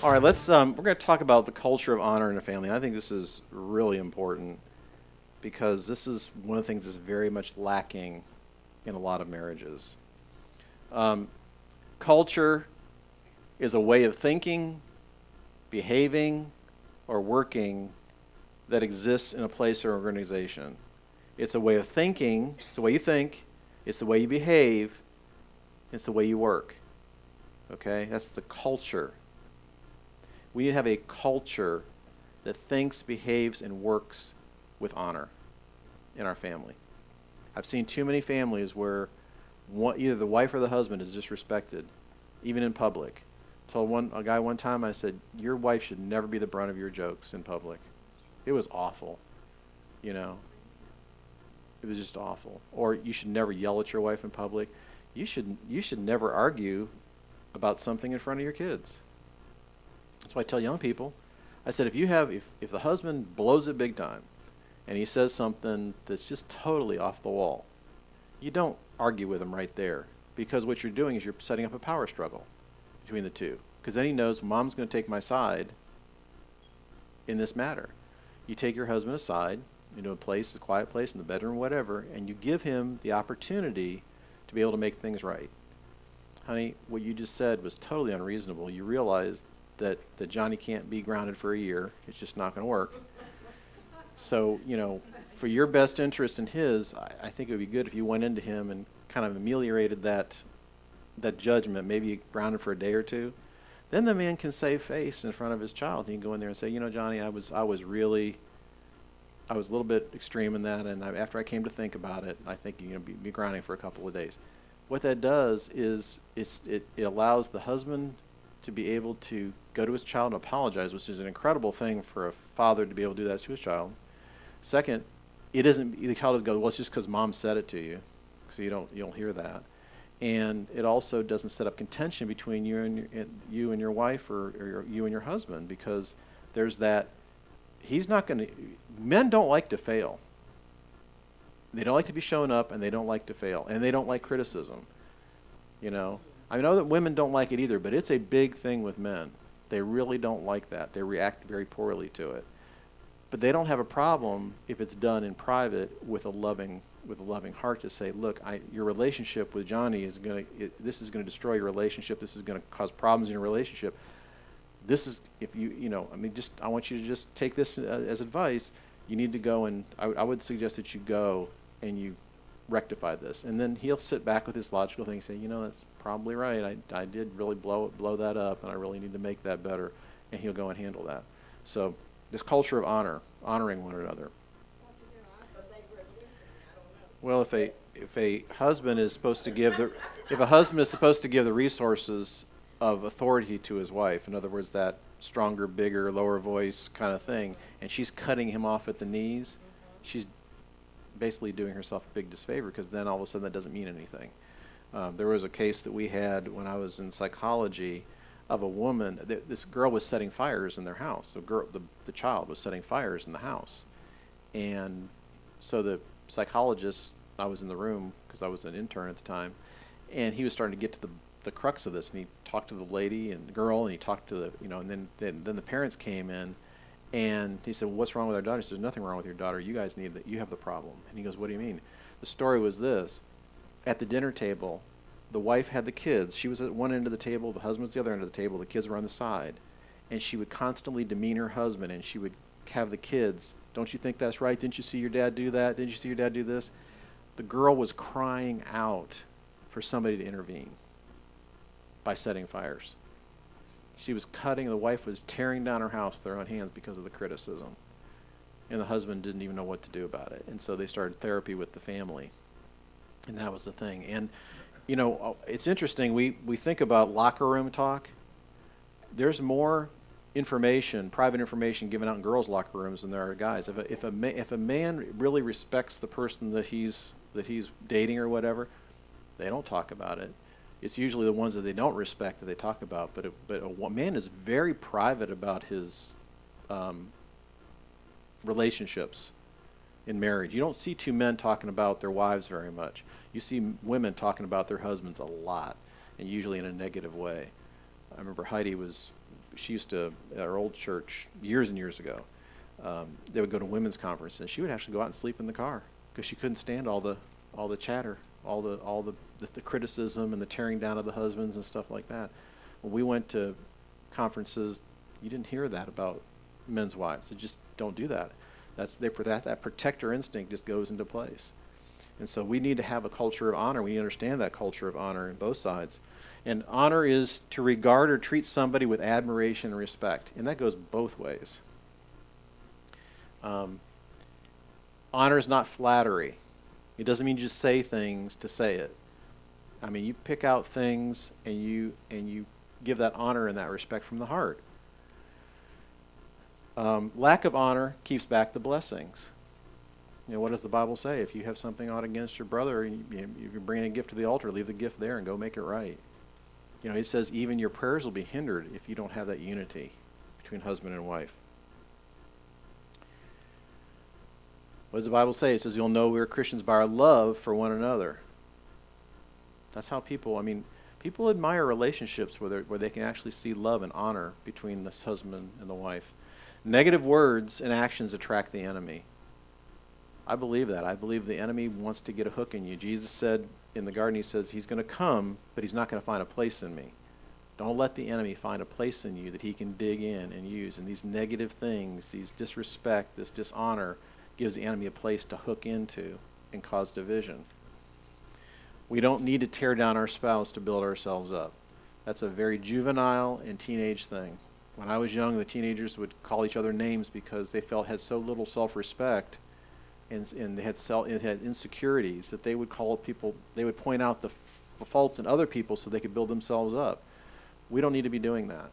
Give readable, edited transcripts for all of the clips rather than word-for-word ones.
All right, we're going to talk about the culture of honor in the family. I think this is really important because this is one of the things that's very much lacking in a lot of marriages. Um, Culture is a way of thinking, behaving, or working that exists in a place or organization. It's a way of thinking, it's the way you think, it's the way you behave, it's the way you work. Okay? That's the culture. We need to have a culture that thinks, behaves, and works with honor in our family. I've seen too many families where either the wife or the husband is disrespected, even in public. I told a guy one time, I said, your wife should never be the brunt of your jokes in public. It was awful, you know. It was just awful. Or you should never yell at your wife in public. You should never argue about something in front of your kids. That's why I tell young people, I said, if the husband blows it big time and he says something that's just totally off the wall, you don't argue with him right there, because what you're doing is you're setting up a power struggle between the two, because then he knows mom's going to take my side in this matter. You take your husband aside into a quiet place in the bedroom, whatever, and you give him the opportunity to be able to make things right. Honey, what you just said was totally unreasonable. You realize that Johnny can't be grounded for a year. It's just not going to work. So, for your best interest in his, I think it would be good if you went into him and kind of ameliorated that judgment, maybe grounded for a day or two. Then the man can save face in front of his child. He can go in there and say, Johnny, I was a little bit extreme in that, and after I came to think about it, I think you're going to be grounding for a couple of days. What that does is it allows the husband to be able to go to his child and apologize, which is an incredible thing for a father to be able to do that to his child. Second, the child doesn't go, well, it's just because mom said it to you, so you don't hear that. And it also doesn't set up contention between you and your wife or you and your husband, because there's that. Men don't like to fail. They don't like to be shown up, and they don't like to fail, and they don't like criticism. I know that women don't like it either, but it's a big thing with men. They really don't like that. They react very poorly to it. But they don't have a problem if it's done in private with a loving heart to say, look, your relationship with Johnny this is going to destroy your relationship. This is going to cause problems in your relationship. This is, I want you to just take this as advice. You need to go, and I would suggest that you go and you rectify this. And then he'll sit back with his logical thing and say, that's probably right. I did really blow that up, and I really need to make that better. And he'll go and handle that. So this culture of honoring one another. Well, if a husband is supposed to give the resources of authority to his wife, in other words, that stronger, bigger, lower voice kind of thing, and she's cutting him off at the knees, she's basically doing herself a big disfavor, because then all of a sudden that doesn't mean anything. There was a case that we had when I was in psychology of a woman. This girl was setting fires in their house. The child was setting fires in the house. And so the psychologist, I was in the room because I was an intern at the time, and he was starting to get to the crux of this, and he talked to the lady and the girl, and he talked to and then the parents came in, and he said, well, what's wrong with our daughter? He said, there's nothing wrong with your daughter. You guys you have the problem. And he goes, what do you mean? The story was this. At the dinner table, the wife had the kids. She was at one end of the table, the husband was at the other end of the table, the kids were on the side. And she would constantly demean her husband, and she would have the kids, don't you think that's right? Didn't you see your dad do that? Didn't you see your dad do this? The girl was crying out for somebody to intervene by setting fires. The wife was tearing down her house with her own hands because of the criticism. And the husband didn't even know what to do about it. And so they started therapy with the family. And that was the thing. And, it's interesting. We think about locker room talk. There's more private information given out in girls' locker rooms than there are guys. If a man really respects the person that he's dating or whatever, they don't talk about it. It's usually the ones that they don't respect that they talk about. But a man is very private about his relationships in marriage. You don't see two men talking about their wives very much. You see women talking about their husbands a lot, and usually in a negative way. I remember Heidi was she used to, at our old church years and years ago, they would go to women's conferences, and she would actually go out and sleep in the car because she couldn't stand all the chatter, all the criticism and the tearing down of the husbands and stuff like that. When we went to conferences, you didn't hear that about men's wives. They just don't do that. That protector instinct just goes into place. And so we need to have a culture of honor. We need to understand that culture of honor in both sides. And honor is to regard or treat somebody with admiration and respect. And that goes both ways. Honor is not flattery. It doesn't mean you just say things to say it. I mean, you pick out things and you give that honor and that respect from the heart. Lack of honor keeps back the blessings. You know, what does the Bible say? If you have something out against your brother, and you bring a gift to the altar, leave the gift there and go make it right. You know, it says even your prayers will be hindered if you don't have that unity between husband and wife. What does the Bible say? It says you'll know we're Christians by our love for one another. That's how people admire relationships where they can actually see love and honor between the husband and the wife. Negative words and actions attract the enemy. I believe that. I believe the enemy wants to get a hook in you. Jesus said in the garden, he says, he's going to come, but he's not going to find a place in me. Don't let the enemy find a place in you that he can dig in and use. And these negative things, these disrespect, this dishonor, gives the enemy a place to hook into and cause division. We don't need to tear down our spouse to build ourselves up. That's a very juvenile and teenage thing. When I was young, the teenagers would call each other names because they had so little self-respect and they had insecurities that they would call people, they would point out the faults in other people so they could build themselves up. We don't need to be doing that.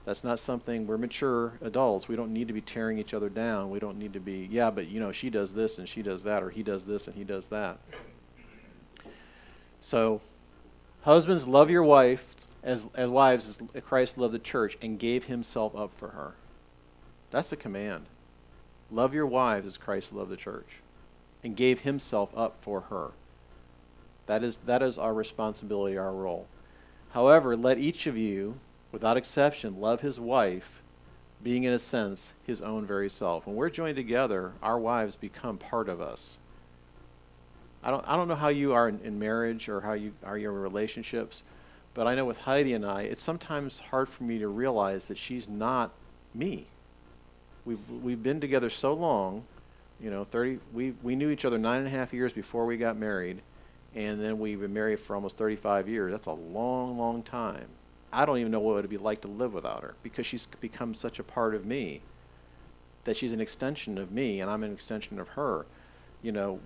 That's not something, we're mature adults. We don't need to be tearing each other down. We don't need to be, yeah, but you know, she does this and she does that, or he does this and he does that. So, husbands, love your wife as wives as Christ loved the church and gave himself up for her. That's the command. Love your wives as Christ loved the church and gave himself up for her. That is our responsibility, our role. However, let each of you, without exception, love his wife, being in a sense his own very self. When we're joined together, our wives become part of us. I don't know how you are in marriage or how you are in relationships, but I know with Heidi and I, it's sometimes hard for me to realize that she's not me. We've been together so long, you know, we knew each other 9.5 years before we got married, and then we've been married for almost 35 years. That's a long, long time. I don't even know what it would be like to live without her because she's become such a part of me that she's an extension of me and I'm an extension of her. You know,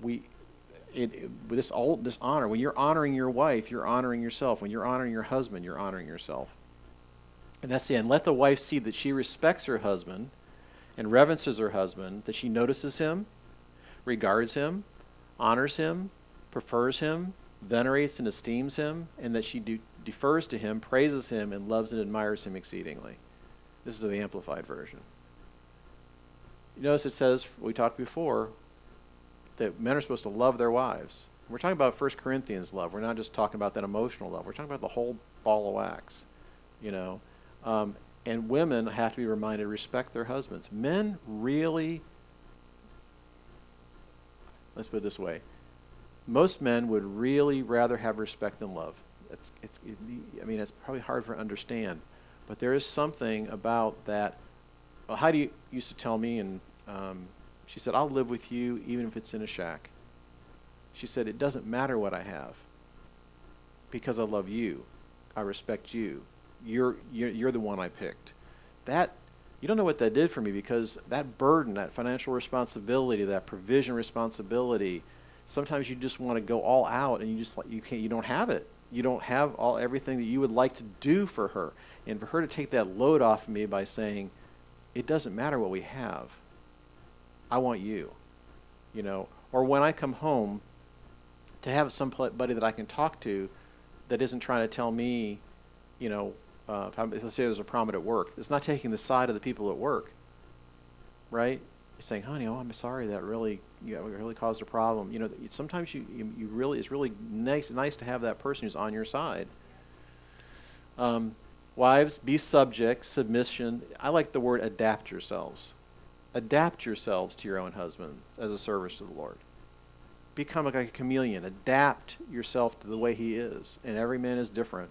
this honor, when you're honoring your wife, you're honoring yourself. When you're honoring your husband, you're honoring yourself. And that's the end. Let the wife see that she respects her husband and reverences her husband, that she notices him, regards him, honors him, prefers him, venerates and esteems him, and that she defers to him, praises him, and loves and admires him exceedingly. This is the Amplified Version. You notice it says, we talked before, that men are supposed to love their wives. We're talking about 1 Corinthians love. We're not just talking about that emotional love. We're talking about the whole ball of wax, you know. And women have to be reminded to respect their husbands. Men really, let's put it this way, most men would really rather have respect than love. It's probably hard for to understand, but there is something about that. Well, Heidi used to tell me, and she said, I'll live with you even if it's in a shack. She said, it doesn't matter what I have because I love you. I respect you. You're the one I picked. That, you don't know what that did for me, because that burden, that financial responsibility, that provision responsibility, sometimes you just want to go all out and you don't have it. You don't have everything that you would like to do for her. And for her to take that load off of me by saying, it doesn't matter what we have. I want you. You know, or when I come home, to have somebody that I can talk to that isn't trying to tell me, you know, let's say there's a problem at work. It's not taking the side of the people at work, right? It's saying, honey, I'm sorry that really caused a problem. You know, sometimes you really, it's really nice to have that person who's on your side. Wives, be subject, submission. I like the word adapt yourselves. Adapt yourselves to your own husband as a service to the Lord. Become like a chameleon. Adapt yourself to the way he is. And every man is different.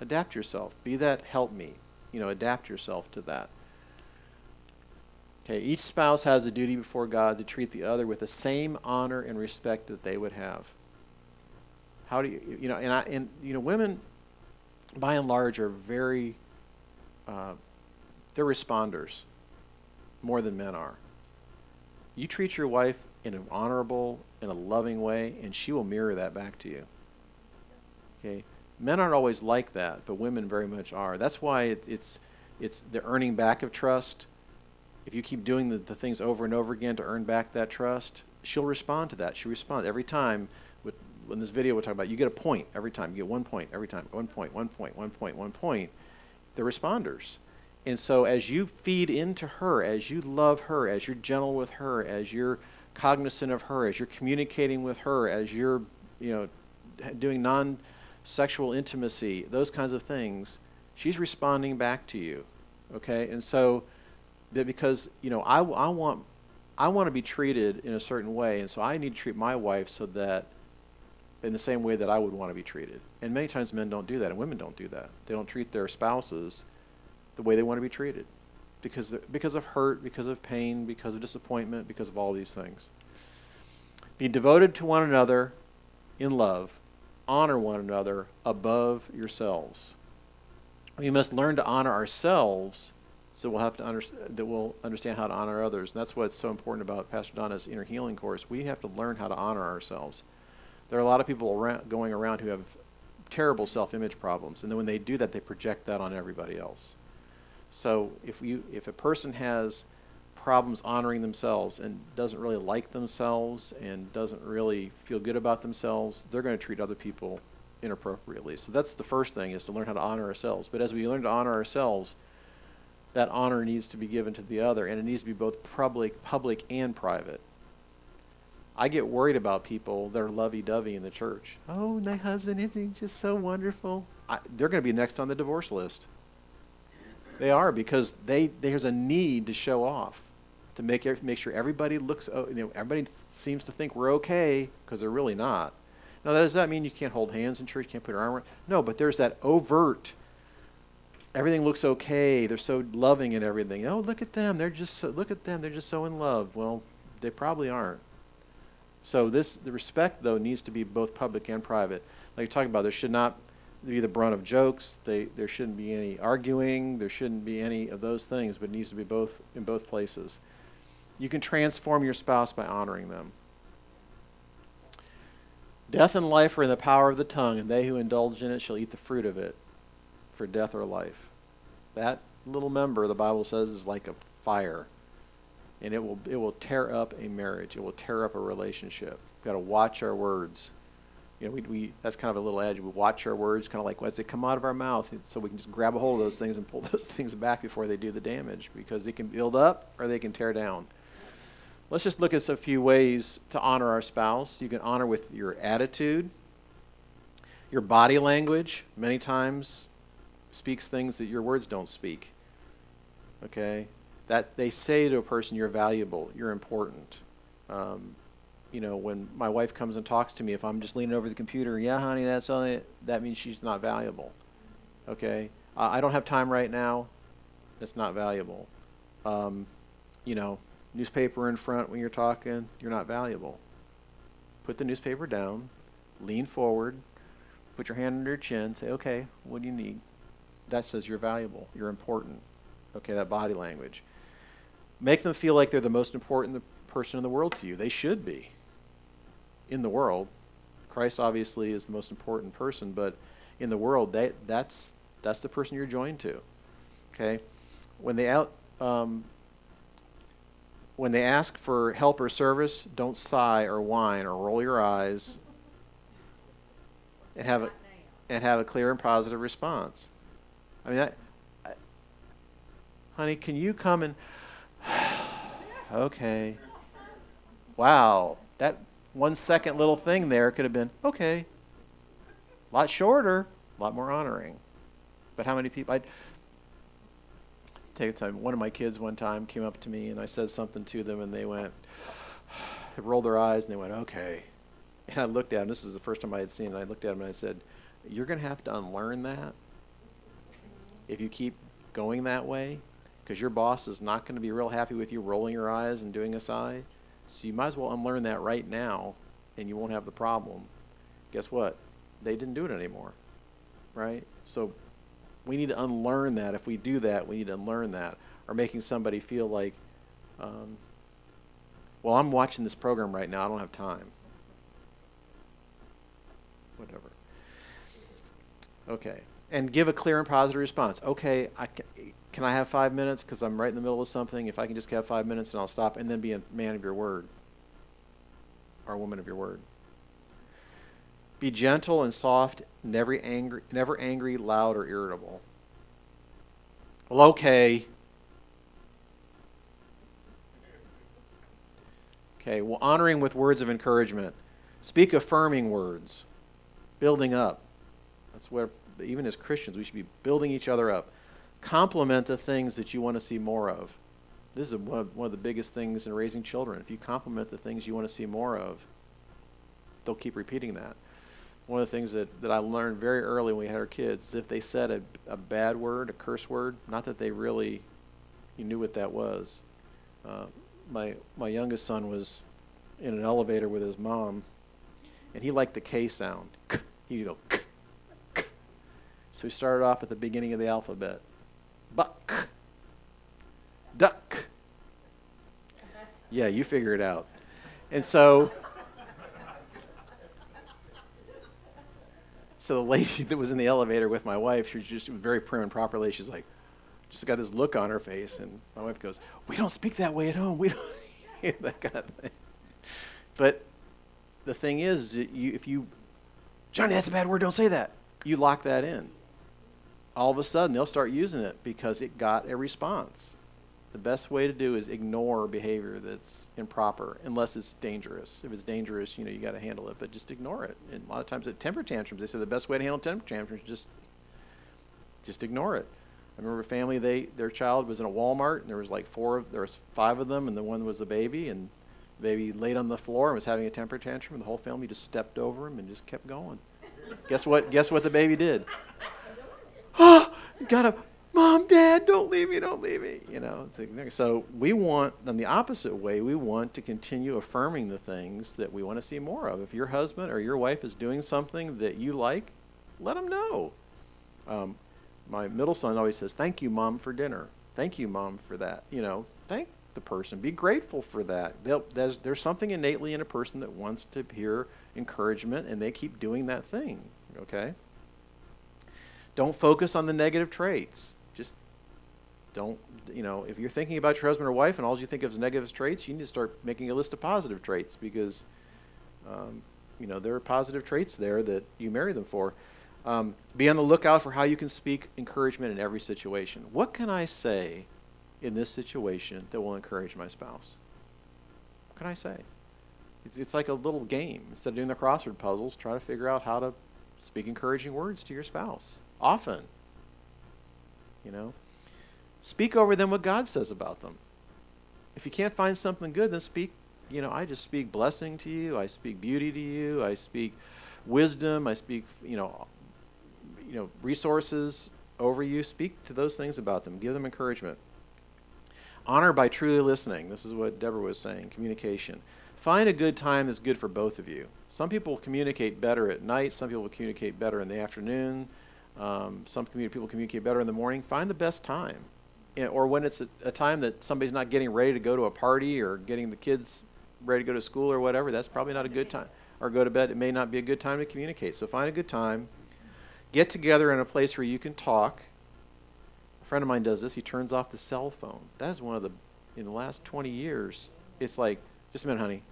Adapt yourself. Be that help me. Adapt yourself to that. Okay, each spouse has a duty before God to treat the other with the same honor and respect that they would have. How do you, women, by and large, are very, they're responders more than men are. You treat your wife in an honorable, in a loving way, and she will mirror that back to you. Okay, men aren't always like that, but women very much are. That's why it's the earning back of trust. If you keep doing the things over and over again to earn back that trust, she'll respond to that. She'll respond every time. In this video we're talking about, you get a point every time. You get 1 point every time. 1 point, 1 point, 1 point, 1 point. They're responders. And so as you feed into her, as you love her, as you're gentle with her, as you're cognizant of her, as you're communicating with her, as you're doing non-sexual intimacy, those kinds of things, she's responding back to you. Okay? And so that because I want to be treated in a certain way, and so I need to treat my wife so that in the same way that I would want to be treated. And many times men don't do that, and women don't do that. They don't treat their spouses the way they want to be treated because of hurt, because of pain, because of disappointment, because of all these things. Be devoted to one another in love. Honor one another above yourselves. We must learn to honor ourselves so we'll understand how to honor others. And that's what's so important about Pastor Donna's Inner Healing course. We have to learn how to honor ourselves. There are a lot of people going around who have terrible self-image problems, and then when they do that, they project that on everybody else. So if a person has problems honoring themselves and doesn't really like themselves and doesn't really feel good about themselves, they're going to treat other people inappropriately. So that's the first thing, is to learn how to honor ourselves. But as we learn to honor ourselves, that honor needs to be given to the other, and it needs to be both public and private. I get worried about people that are lovey-dovey in the church. Oh, my husband, isn't he just so wonderful? They're going to be next on the divorce list. They are, because there's a need to show off, to make sure everybody looks, everybody seems to think we're okay, because they're really not. Now, does that mean you can't hold hands in church, you can't put your arm around? No, but there's that overt, everything looks okay, they're so loving and everything. Oh, look at them, they're just so in love. Well, they probably aren't. So the respect, though, needs to be both public and private. Like you're talking about, there should not be the brunt of jokes. There shouldn't be any arguing. There shouldn't be any of those things, but it needs to be both in both places. You can transform your spouse by honoring them. Death and life are in the power of the tongue, and they who indulge in it shall eat the fruit of it, for death or life. That little member, the Bible says, is like a fire. And it will tear up a marriage. It will tear up a relationship. We've got to watch our words. We that's kind of a little edge. We watch our words, kind of like as they come out of our mouth, so we can just grab a hold of those things and pull those things back before they do the damage, because they can build up or they can tear down. Let's just look at a few ways to honor our spouse. You can honor with your attitude, your body language. Many times speaks things that your words don't speak. Okay? That they say to a person, you're valuable, you're important. When my wife comes and talks to me, if I'm just leaning over the computer, yeah, honey, that means she's not valuable. Okay? I don't have time right now. That's not valuable. Newspaper in front when you're talking, you're not valuable. Put the newspaper down, lean forward, put your hand under your chin, say, okay, what do you need? That says you're valuable, you're important. Okay, that body language. Make them feel like they're the most important person in the world to you. They should be in the world. Christ obviously is the most important person, but in the world, that's the person you're joined to. Okay, when they ask for help or service, don't sigh or whine or roll your eyes, and have a clear and positive response. I mean, honey, can you come and okay. Wow. That 1 second little thing there could have been, okay. A lot shorter, a lot more honoring. But how many people? I'd take the time. One of my kids one time came up to me and I said something to them and they rolled their eyes and they went, okay. And I looked at them. This is the first time I had seen it. I looked at them and I said, you're going to have to unlearn that if you keep going that way, because your boss is not going to be real happy with you rolling your eyes and doing a sigh. So you might as well unlearn that right now and you won't have the problem. Guess what? They didn't do it anymore, right? So we need to unlearn that. If we do that, we need to unlearn that. Or making somebody feel like, well, I'm watching this program right now. I don't have time. Whatever. Okay. And give a clear and positive response. Okay, can I have 5 minutes because I'm right in the middle of something? If I can just have 5 minutes and I'll stop, and then be a man of your word or a woman of your word. Be gentle and soft, never angry, loud, or irritable. Well, okay. Okay, well, honoring with words of encouragement. Speak affirming words, building up. That's where, even as Christians, we should be building each other up. Compliment the things that you want to see more of. This is one of the biggest things in raising children. If you compliment the things you want to see more of, they'll keep repeating that. One of the things that I learned very early when we had our kids is if they said a bad word, a curse word, not that they really you knew what that was. My youngest son was in an elevator with his mom, and he liked the K sound. He'd go, k, k. So he started off at the beginning of the alphabet. Buck. Duck. Yeah, you figure it out. And so the lady that was in the elevator with my wife, she was just very prim and proper. She's like, just got this look on her face, and my wife goes, "We don't speak that way at home. We don't," that kind of thing. But the thing is, if you, Johnny, that's a bad word. Don't say that. You lock that in. All of a sudden, they'll start using it because it got a response. The best way to do is ignore behavior that's improper, unless it's dangerous. If it's dangerous, you got to handle it, but just ignore it. And a lot of times at temper tantrums, they say the best way to handle temper tantrums is just ignore it. I remember a family, their child was in a Walmart, and there was there was 5 of them, and the one was a baby, and the baby laid on the floor and was having a temper tantrum, and the whole family just stepped over him and just kept going. Guess what the baby did? Oh, Mom, Dad, don't leave me. So we want, in the opposite way, we want to continue affirming the things that we want to see more of. If your husband or your wife is doing something that you like, let them know. My middle son always says, "Thank you, Mom, for dinner. Thank you, Mom, for that." Thank the person. Be grateful for that. There's something innately in a person that wants to hear encouragement, and they keep doing that thing, okay? Don't focus on the negative traits. Just don't, if you're thinking about your husband or wife and all you think of is negative traits, you need to start making a list of positive traits because, there are positive traits there that you marry them for. Be on the lookout for how you can speak encouragement in every situation. What can I say in this situation that will encourage my spouse? What can I say? It's like a little game. Instead of doing the crossword puzzles, try to figure out how to speak encouraging words to your spouse. Often. Speak over them what God says about them. If you can't find something good, then speak, I just speak blessing to you. I speak beauty to you. I speak wisdom. I speak, resources over you. Speak to those things about them. Give them encouragement. Honor by truly listening. This is what Deborah was saying, communication. Find a good time that's good for both of you. Some people communicate better at night. Some people communicate better in the afternoon. Some people communicate better in the morning. Find the best time. Or when it's a time that somebody's not getting ready to go to a party or getting the kids ready to go to school or whatever, that's probably not a good time. Or go to bed, it may not be a good time to communicate. So find a good time. Get together in a place where you can talk. A friend of mine does this. He turns off the cell phone. That's one of in the last 20 years, it's like, just a minute, honey.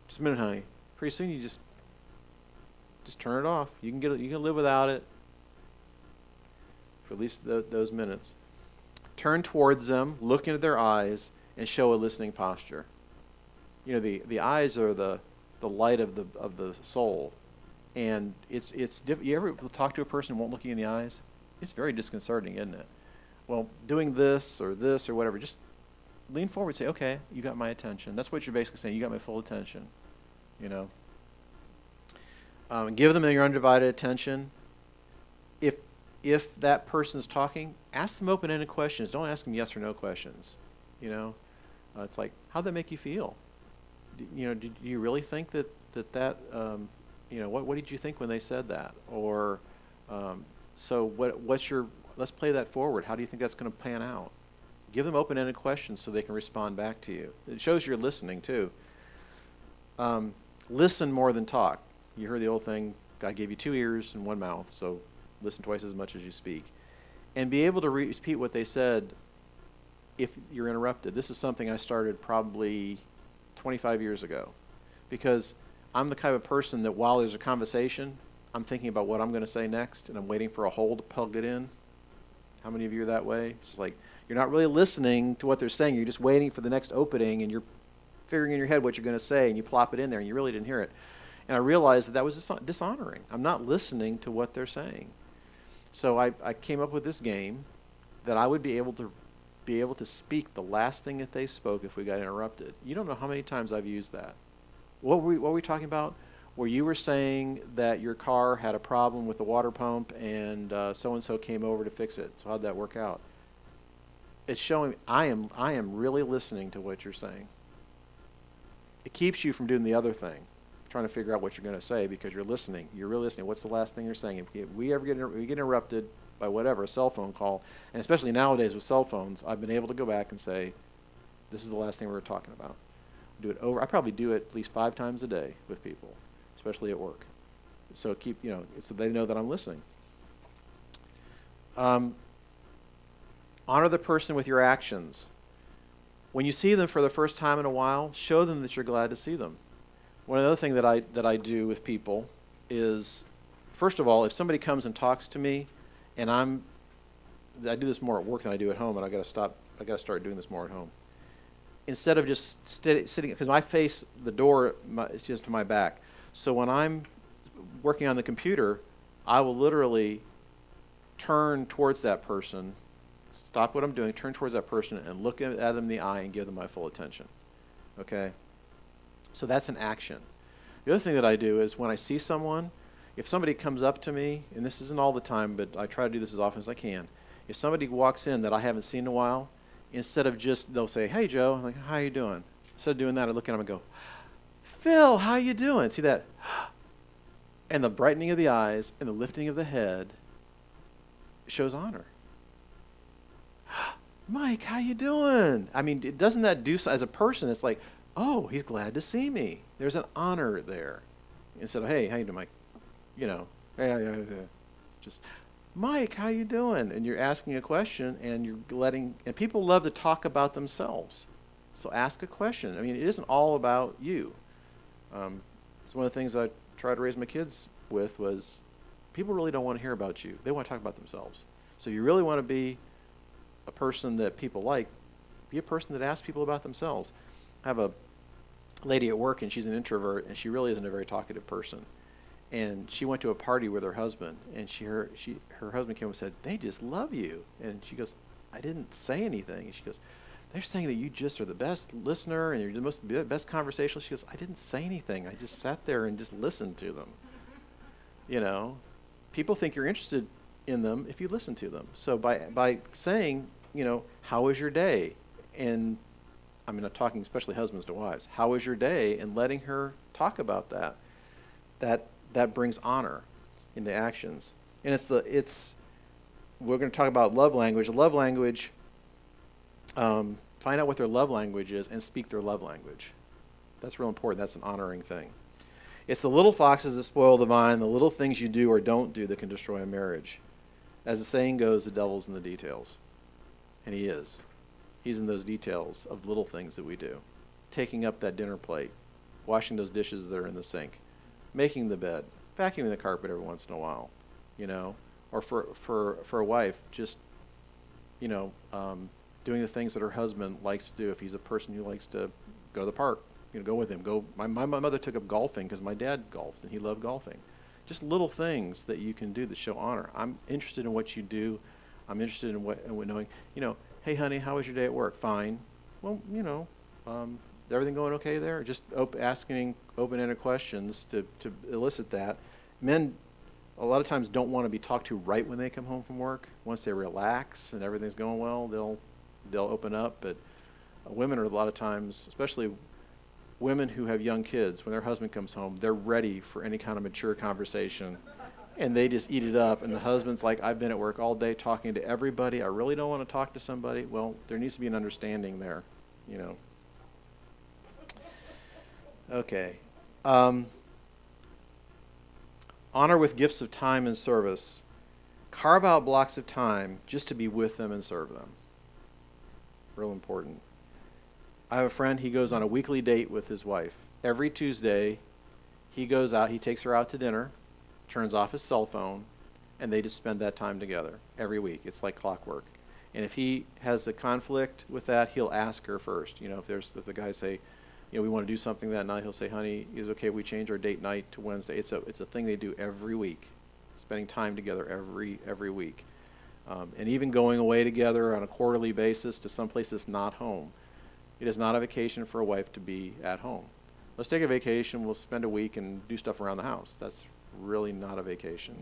Just a minute, honey. Pretty soon you just turn it off. You can live without it for at least those minutes. Turn towards them, look into their eyes, and show a listening posture. The eyes are the light of the soul, and it's different. You ever talk to a person who won't look you in the eyes? It's very disconcerting, isn't it? Well, doing this or whatever, just lean forward and say, okay, you got my attention. That's what you're basically saying. You got my full attention, you know. Give them your undivided attention. If that person's talking, ask them open-ended questions. Don't ask them yes or no questions. You know, it's like, how'd that make you feel? Do you really think that what did you think when they said that? Or so what's your? Let's play that forward. How do you think that's going to pan out? Give them open-ended questions so they can respond back to you. It shows you're listening too. Listen more than talk. You heard the old thing, God gave you 2 ears and 1 mouth, so listen twice as much as you speak. And be able to repeat what they said if you're interrupted. This is something I started probably 25 years ago, because I'm the kind of person that while there's a conversation, I'm thinking about what I'm going to say next, and I'm waiting for a hole to plug it in. How many of you are that way? It's like you're not really listening to what they're saying. You're just waiting for the next opening, and you're figuring in your head what you're going to say, and you plop it in there, and you really didn't hear it. And I realized that was dishonoring. I'm not listening to what they're saying. So I came up with this game that I would be able to speak the last thing that they spoke if we got interrupted. You don't know how many times I've used that. What were we talking about? Where you were saying that your car had a problem with the water pump and so-and-so came over to fix it. So how'd that work out? It's showing I am really listening to what you're saying. It keeps you from doing the other thing, trying to figure out what you're going to say, because you're listening. You're really listening. What's the last thing you're saying? If we ever get interrupted by whatever, a cell phone call, and especially nowadays with cell phones, I've been able to go back and say, this is the last thing we were talking about. Do it over. I probably do it at least 5 times a day with people, especially at work. So so they know that I'm listening. Honor the person with your actions. When you see them for the first time in a while, show them that you're glad to see them. One other thing that I do with people is, first of all, if somebody comes and talks to me, and I do this more at work than I do at home, and I got to start doing this more at home. Instead of just sitting, because I face the door, it's just to my back. So when I'm working on the computer, I will literally turn towards that person, stop what I'm doing, turn towards that person, and look at them in the eye and give them my full attention. Okay? So that's an action. The other thing that I do is when I see someone, if somebody comes up to me, and this isn't all the time, but I try to do this as often as I can. If somebody walks in that I haven't seen in a while, instead of they'll say, hey, Joe. I'm like, how you doing? Instead of doing that, I look at them and go, Phil, how you doing? See that? And the brightening of the eyes and the lifting of the head shows honor. Mike, how you doing? I mean, doesn't that do, as a person, it's like, oh, he's glad to see me. There's an honor there. Instead of, hey, how you doing, Mike? Hey, just, Mike, how you doing? And you're asking a question, and and people love to talk about themselves. So ask a question. I mean, it isn't all about you. It's one of the things I try to raise my kids with was, people really don't want to hear about you. They want to talk about themselves. So you really want to be a person that people like, be a person that asks people about themselves. I have a lady at work, and she's an introvert, and she really isn't a very talkative person. And she went to a party with her husband, and her husband came and said, they just love you. And she goes, I didn't say anything. And she goes, they're saying that you just are the best listener and you're the best conversationalist. She goes, I didn't say anything. I just sat there and just listened to them. People think you're interested in them if you listen to them. So by saying, how was your day? And I'm not talking especially husbands to wives. How was your day? And letting her talk about that brings honor in the actions. And we're going to talk about love language. Love language, find out what their love language is and speak their love language. That's real important. That's an honoring thing. It's the little foxes that spoil the vine, the little things you do or don't do that can destroy a marriage. As the saying goes, the devil's in the details. And he is. He's in those details of little things that we do. Taking up that dinner plate, washing those dishes that are in the sink, making the bed, vacuuming the carpet every once in a while, or for a wife, just, doing the things that her husband likes to do. If he's a person who likes to go to the park, go with him. My mother took up golfing because my dad golfed and he loved golfing. just little things that you can do that show honor. I'm interested in what you do. I'm interested in what knowing, hey, honey, how was your day at work? Fine. Well, everything going okay there? Just asking open-ended questions to elicit that. Men, a lot of times, don't want to be talked to right when they come home from work. Once they relax and everything's going well, they'll open up. But women are a lot of times, especially women who have young kids, when their husband comes home, they're ready for any kind of mature conversation. And they just eat it up. And the husband's like, I've been at work all day talking to everybody. I really don't want to talk to somebody. Well, there needs to be an understanding there, Okay. Honor with gifts of time and service. Carve out blocks of time just to be with them and serve them. Real important. I have a friend, he goes on a weekly date with his wife. Every Tuesday, he goes out, he takes her out to dinner, turns off his cell phone, and they just spend that time together every week. It's like clockwork. And if he has a conflict with that, he'll ask her first. If the guys say, we want to do something that night, he'll say, honey, is it okay if we change our date night to Wednesday? It's a thing they do every week, spending time together every week. And even going away together on a quarterly basis to someplace that's not home. It is not a vacation for a wife to be at home. Let's take a vacation, we'll spend a week and do stuff around the house. That's really not a vacation.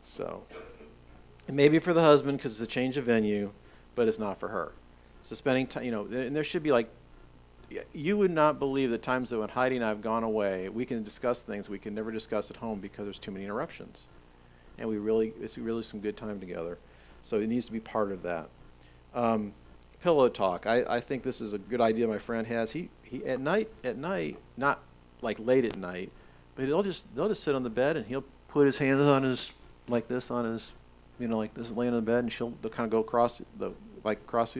So, it may be for the husband because it's a change of venue, but it's not for her. So spending time, and there should be you would not believe the times that when Heidi and I have gone away, we can discuss things we can never discuss at home because there's too many interruptions. And it's really some good time together. So it needs to be part of that. Pillow talk. I think this is a good idea my friend has. He at night, not like late at night, but they'll just sit on the bed and he'll put his hands on his, like this on his, like this, laying on the bed, and they'll kind of go crossfeet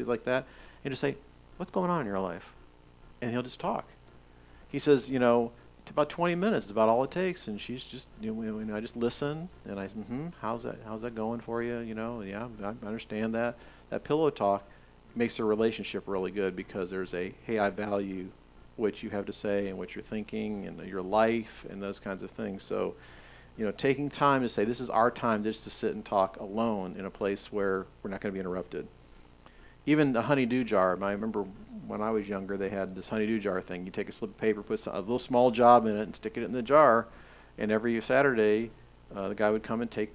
like that, and just say, what's going on in your life? And he'll just talk. He says, about 20 minutes is about all it takes, and she's just, I just listen, and I, how's that going for you? Yeah, I understand that. That pillow talk makes a relationship really good because there's hey, I value what you have to say and what you're thinking and your life and those kinds of things. So, taking time to say, this is our time just to sit and talk alone in a place where we're not going to be interrupted. Even a honey-do jar. I remember when I was younger, they had this honey-do jar thing. You take a slip of paper, put a little small job in it, and stick it in the jar. And every Saturday, the guy would come and take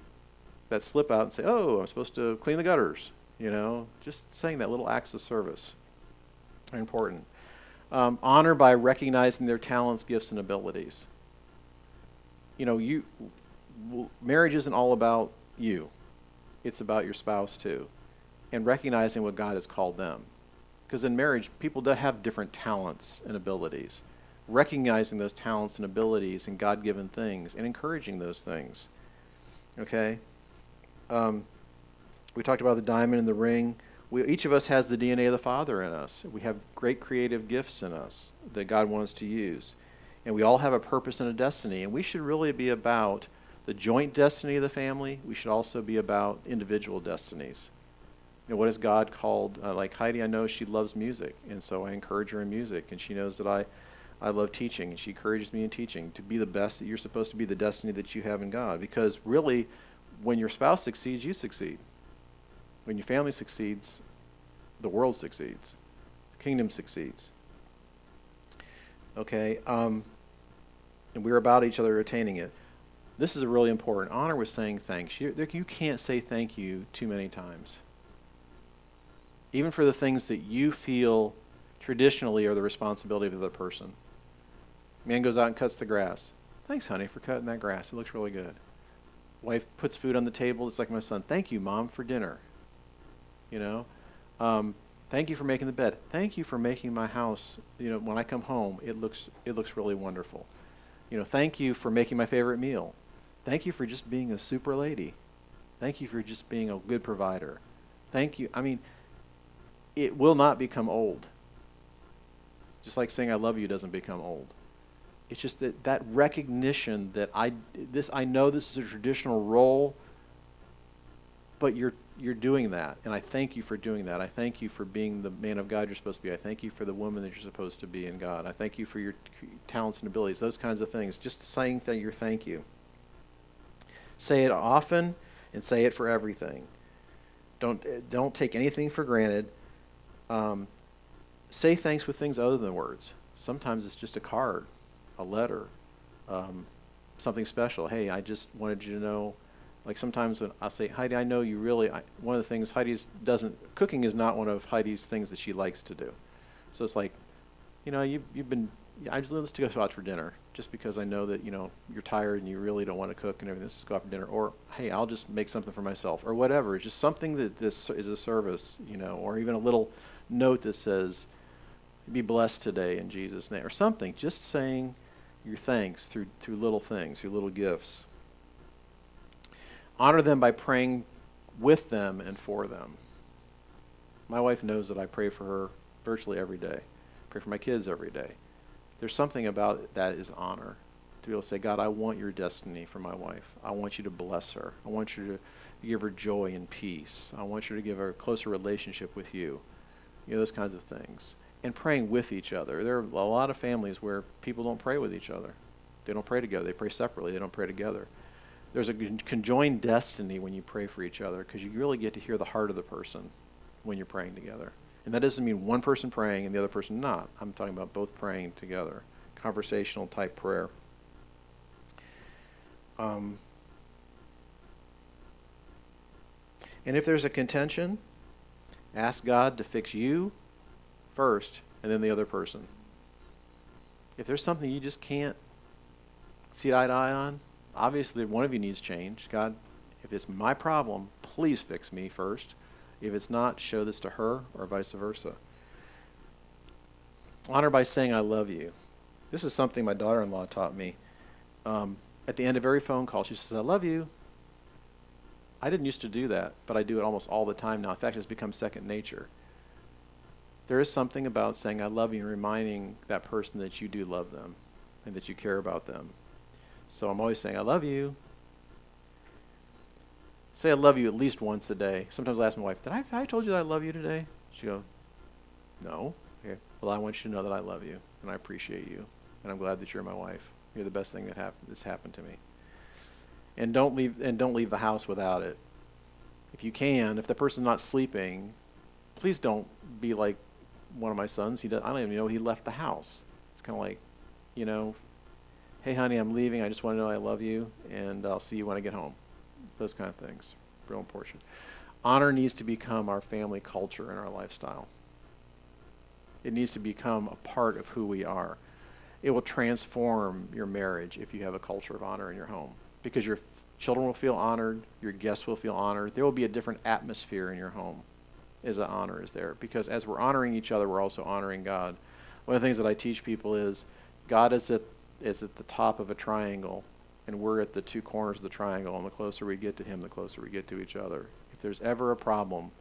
that slip out and say, oh, I'm supposed to clean the gutters. Just saying that little acts of service are important. Honor by recognizing their talents, gifts, and abilities. Marriage isn't all about you. It's about your spouse too. And recognizing what God has called them. Because in marriage, people do have different talents and abilities. Recognizing those talents and abilities and God-given things and encouraging those things. Okay? We talked about the diamond and the ring. Each of us has the DNA of the Father in us. We have great creative gifts in us that God wants to use. And we all have a purpose and a destiny. And we should really be about the joint destiny of the family. We should also be about individual destinies. What has God called? Like Heidi, I know she loves music, and so I encourage her in music. And she knows that I love teaching, and she encourages me in teaching to be the best that you're supposed to be, the destiny that you have in God. Because really, when your spouse succeeds, you succeed. When your family succeeds, the world succeeds. The kingdom succeeds. Okay? And we're about each other attaining it. This is really important. Honor was saying thanks. You can't say thank you too many times. Even for the things that you feel traditionally are the responsibility of the other person. Man goes out and cuts the grass. Thanks, honey, for cutting that grass. It looks really good. Wife puts food on the table. It's like my son. Thank you, Mom, for dinner. Thank you for making the bed. Thank you for making my house. When I come home, it looks really wonderful. Thank you for making my favorite meal. Thank you for just being a super lady. Thank you for just being a good provider. Thank you. It will not become old. Just like saying I love you doesn't become old. It's just that recognition that I know this is a traditional role, but you're doing that, and I thank you for doing that. I thank you for being the man of God you're supposed to be. I thank you for the woman that you're supposed to be in God. I thank you for your talents and abilities, those kinds of things. Just saying your thank you. Say it often and say it for everything. Don't take anything for granted. Say thanks with things other than words. Sometimes it's just a card, a letter, something special. Hey, I just wanted you to know. Like sometimes when I say, Heidi, I know you really, one of the things cooking is not one of Heidi's things that she likes to do. So it's like, you've been, let's go out for dinner just because I know that, you're tired and you really don't want to cook and everything. Let's just go out for dinner. Or, hey, I'll just make something for myself or whatever. It's just something that this is a service, or even a little note that says, be blessed today in Jesus' name or something. Just saying your thanks through little things, through little gifts. Honor them by praying with them and for them. My wife knows that I pray for her virtually every day. Pray for my kids every day. There's something about it that is honor. To be able to say, God, I want your destiny for my wife. I want you to bless her. I want you to give her joy and peace. I want you to give her a closer relationship with you. Those kinds of things. And praying with each other. There are a lot of families where people don't pray with each other. They don't pray together. They pray separately. They don't pray together. There's a conjoined destiny when you pray for each other because you really get to hear the heart of the person when you're praying together. And that doesn't mean one person praying and the other person not. I'm talking about both praying together. Conversational type prayer. And if there's a contention, ask God to fix you first and then the other person. If there's something you just can't see eye to eye on, obviously one of you needs change. God, if it's my problem, please fix me first. If it's not, show this to her or vice versa. Honor by saying I love you. This is something my daughter-in-law taught me. At the end of every phone call, she says, I love you. I didn't used to do that, but I do it almost all the time now. In fact, it's become second nature. There is something about saying I love you and reminding that person that you do love them and that you care about them. So I'm always saying, I love you. Say I love you at least once a day. Sometimes I ask my wife, have I told you that I love you today? She goes, no. Okay. Well, I want you to know that I love you and I appreciate you. And I'm glad that you're my wife. You're the best thing that's happened to me. And don't leave the house without it. If you can, if the person's not sleeping, please don't be like one of my sons. I don't even know he left the house. It's kind of like, hey, honey, I'm leaving. I just want to know I love you, and I'll see you when I get home. Those kind of things. Real important. Honor needs to become our family culture and our lifestyle. It needs to become a part of who we are. It will transform your marriage if you have a culture of honor in your home, because your children will feel honored, your guests will feel honored. There will be a different atmosphere in your home as the honor is there, because as we're honoring each other, we're also honoring God. One of the things that I teach people is God is at the top of a triangle, and we're at the two corners of the triangle, and the closer we get to him, the closer we get to each other. If there's ever a problem,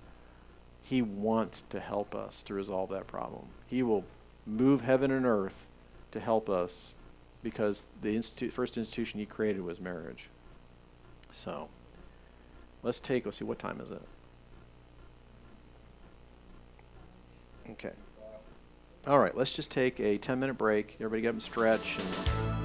he wants to help us to resolve that problem. He will move heaven and earth to help us, because the first institution he created was marriage. So let's see, what time is it? Okay. All right, let's just take a 10-minute break. Everybody get up and stretch and